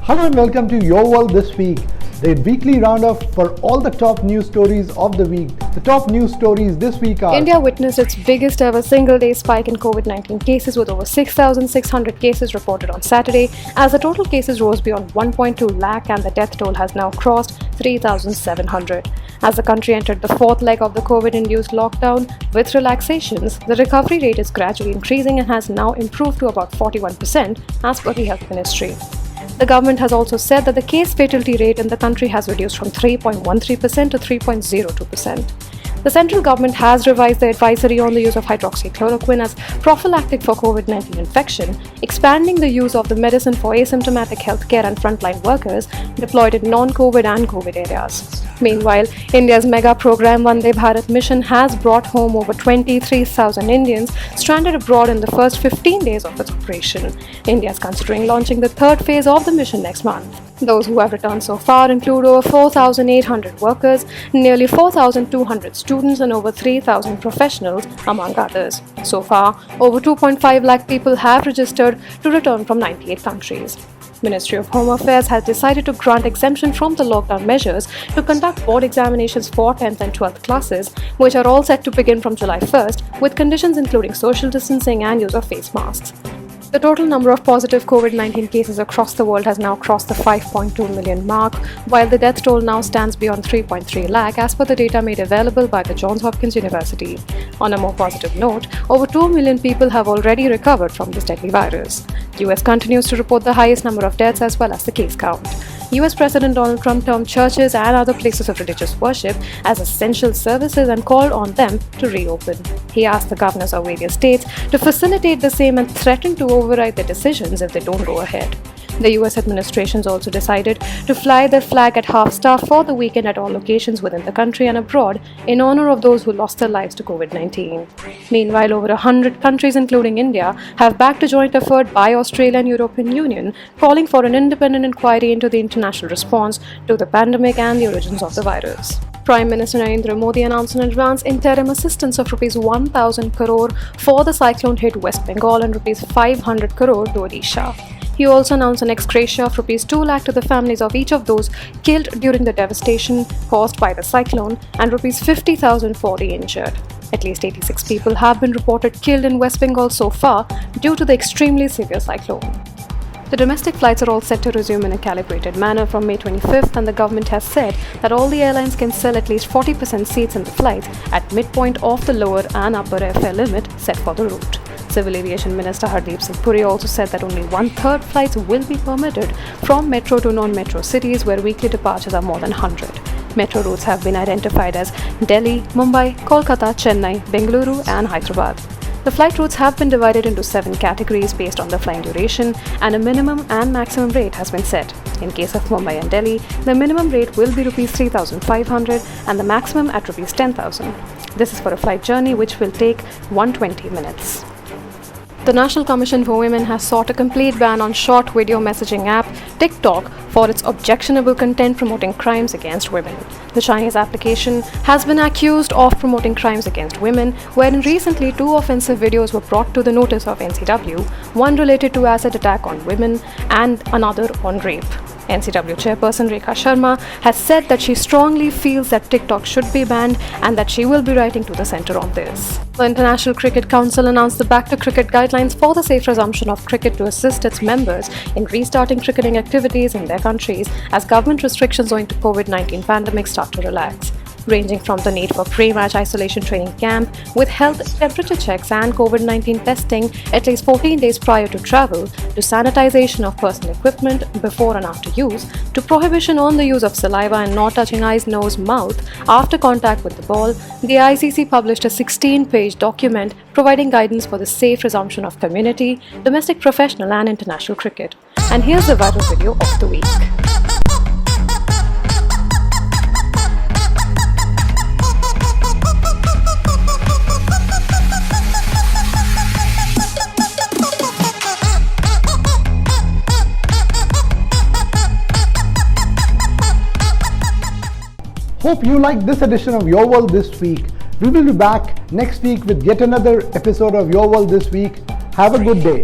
Hello and welcome to Your World This Week, the weekly roundup for all the top news stories of the week. The top news stories this week are: India witnessed its biggest ever single-day spike in COVID-19 cases with over 6,600 cases reported on Saturday, as the total cases rose beyond 1.2 lakh and the death toll has now crossed 3,700. As the country entered the fourth leg of the COVID-induced lockdown with relaxations, the recovery rate is gradually increasing and has now improved to about 41% as per the Health Ministry. The government has also said that the case fatality rate in the country has reduced from 3.13% to 3.02%. The central government has revised the advisory on the use of hydroxychloroquine as prophylactic for COVID-19 infection, expanding the use of the medicine for asymptomatic healthcare and frontline workers deployed in non-COVID and COVID areas. Meanwhile, India's mega program Vande Bharat mission has brought home over 23,000 Indians stranded abroad in the first 15 days of its operation. India is considering launching the third phase of the mission next month. Those who have returned so far include over 4,800 workers, nearly 4,200 students and over 3,000 professionals, among others. So far, over 2.5 lakh people have registered to return from 98 countries. Ministry of Home Affairs has decided to grant exemption from the lockdown measures to conduct board examinations for 10th and 12th classes, which are all set to begin from July 1st, with conditions including social distancing and use of face masks. The total number of positive COVID-19 cases across the world has now crossed the 5.2 million mark, while the death toll now stands beyond 3.3 lakh as per the data made available by the Johns Hopkins University. On a more positive note, over 2 million people have already recovered from this deadly virus. The US continues to report the highest number of deaths as well as the case count. US President Donald Trump termed churches and other places of religious worship as essential services and called on them to reopen. He asked the governors of various states to facilitate the same and threatened to override their decisions if they don't go ahead. The US administration's also decided to fly their flag at half-staff for the weekend at all locations within the country and abroad in honor of those who lost their lives to COVID-19. Meanwhile, over 100 countries, including India, have backed a joint effort by Australia and European Union calling for an independent inquiry into the international response to the pandemic and the origins of the virus. Prime Minister Narendra Modi announced in advance interim assistance of Rs 1,000 crore for the cyclone-hit West Bengal and Rs 500 crore to Odisha. He also announced an ex gratia of Rs 2 lakh to the families of each of those killed during the devastation caused by the cyclone and Rs 50,000 for the injured. At least 86 people have been reported killed in West Bengal so far due to the extremely severe cyclone. The domestic flights are all set to resume in a calibrated manner from May 25th, and the government has said that all the airlines can sell at least 40% seats in the flights at midpoint of the lower and upper airfare limit set for the route. Civil Aviation Minister Hardeep Singh Puri also said that only one-third flights will be permitted from metro to non-metro cities where weekly departures are more than 100. Metro routes have been identified as Delhi, Mumbai, Kolkata, Chennai, Bengaluru and Hyderabad. The flight routes have been divided into 7 categories based on the flying duration, and a minimum and maximum rate has been set. In case of Mumbai and Delhi, the minimum rate will be Rs 3,500 and the maximum at Rs 10,000. This is for a flight journey which will take 120 minutes. The National Commission for Women has sought a complete ban on short video messaging app TikTok for its objectionable content promoting crimes against women. The Chinese application has been accused of promoting crimes against women, wherein recently 2 offensive videos were brought to the notice of NCW, one related to acid attack on women and another on rape. NCW chairperson Rekha Sharma has said that she strongly feels that TikTok should be banned and that she will be writing to the centre on this. The International Cricket Council announced the Back to Cricket guidelines for the safe resumption of cricket to assist its members in restarting cricketing activities in their countries as government restrictions owing to COVID-19 pandemic start to relax. Ranging from the need for pre-match isolation training camp with health temperature checks and COVID-19 testing at least 14 days prior to travel, to sanitization of personal equipment before and after use, to prohibition on the use of saliva and not touching eyes, nose, mouth after contact with the ball, the ICC published a 16-page document providing guidance for the safe resumption of community, domestic, professional and international cricket. And here's the viral video of the week. Hope you liked this edition of Your World This Week. We will be back next week with yet another episode of Your World This Week. Have a good day.